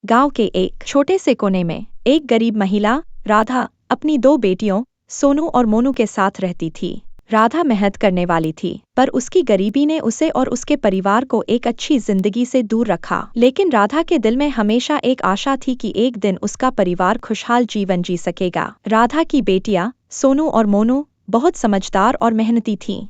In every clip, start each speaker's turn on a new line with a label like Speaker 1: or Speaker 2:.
Speaker 1: गांव के एक छोटे से कोने में एक गरीब महिला राधा अपनी 2 बेटियों सोनू और मोनू के साथ रहती थी। राधा मेहनत करने वाली थी, पर उसकी गरीबी ने उसे और उसके परिवार को एक अच्छी जिंदगी से दूर रखा। लेकिन राधा के दिल में हमेशा एक आशा थी कि एक दिन उसका परिवार खुशहाल जीवन जी सकेगा। राधा की बेटियां सोनू और मोनू बहुत समझदार और मेहनती थीं।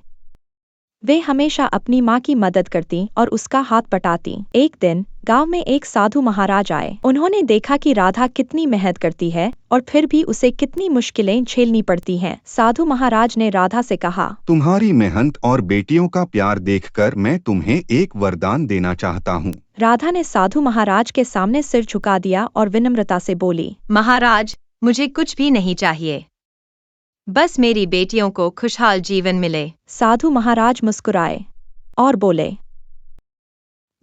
Speaker 1: वे हमेशा अपनी माँ की मदद करती और उसका हाथ बटाती। एक दिन गांव में एक साधु महाराज आए। उन्होंने देखा कि राधा कितनी मेहनत करती है और फिर भी उसे कितनी मुश्किलें झेलनी पड़ती हैं। साधु महाराज ने राधा से कहा,
Speaker 2: तुम्हारी मेहनत और बेटियों का प्यार देखकर मैं तुम्हें एक वरदान देना चाहता हूँ।
Speaker 1: राधा ने साधु महाराज के सामने सिर झुका दिया और विनम्रता से बोली,
Speaker 3: महाराज, मुझे कुछ भी नहीं चाहिए, बस मेरी बेटियों को खुशहाल जीवन मिले।
Speaker 1: साधु महाराज मुस्कुराए और बोले,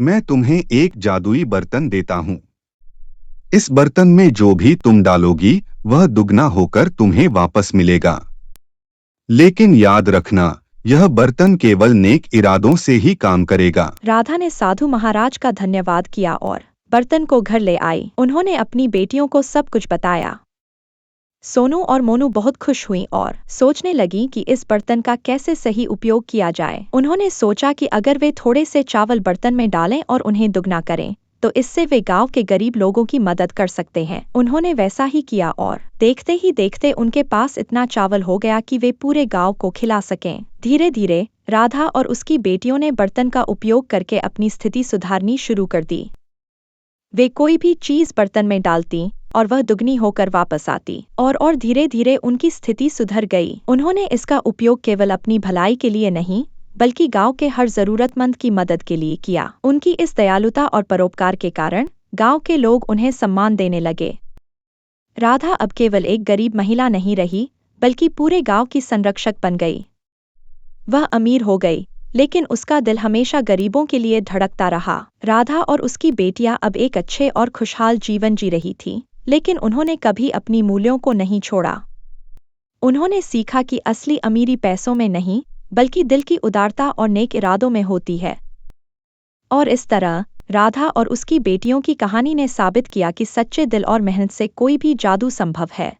Speaker 2: मैं तुम्हें एक जादुई बर्तन देता हूँ। इस बर्तन में जो भी तुम डालोगी वह दुगना होकर तुम्हें वापस मिलेगा। लेकिन याद रखना, यह बर्तन केवल नेक इरादों से ही काम करेगा।
Speaker 1: राधा ने साधु महाराज का धन्यवाद किया और बर्तन को घर ले आई। उन्होंने अपनी बेटियों को सब कुछ बताया। सोनू और मोनू बहुत खुश हुई और सोचने लगी कि इस बर्तन का कैसे सही उपयोग किया जाए। उन्होंने सोचा कि अगर वे थोड़े से चावल बर्तन में डालें और उन्हें दुगना करें तो इससे वे गांव के गरीब लोगों की मदद कर सकते हैं। उन्होंने वैसा ही किया और देखते ही देखते उनके पास इतना चावल हो गया कि वे पूरे गांव को खिला सकें। धीरे धीरे राधा और उसकी बेटियों ने बर्तन का उपयोग करके अपनी स्थिति सुधारनी शुरू कर दी। वे कोई भी चीज बर्तन में डालती और वह दुगनी होकर वापस आती और धीरे धीरे उनकी स्थिति सुधर गई। उन्होंने इसका उपयोग केवल अपनी भलाई के लिए नहीं बल्कि गांव के हर जरूरतमंद की मदद के लिए किया। उनकी इस दयालुता और परोपकार के कारण गांव के लोग उन्हें सम्मान देने लगे। राधा अब केवल एक गरीब महिला नहीं रही बल्कि पूरे गांव की संरक्षक बन गई। वह अमीर हो गई, लेकिन उसका दिल हमेशा गरीबों के लिए धड़कता रहा। राधा और उसकी बेटियां अब एक अच्छे और खुशहाल जीवन जी रही थीं, लेकिन उन्होंने कभी अपनी मूल्यों को नहीं छोड़ा। उन्होंने सीखा कि असली अमीरी पैसों में नहीं बल्कि दिल की उदारता और नेक इरादों में होती है। और इस तरह राधा और उसकी बेटियों की कहानी ने साबित किया कि सच्चे दिल और मेहनत से कोई भी जादू संभव है।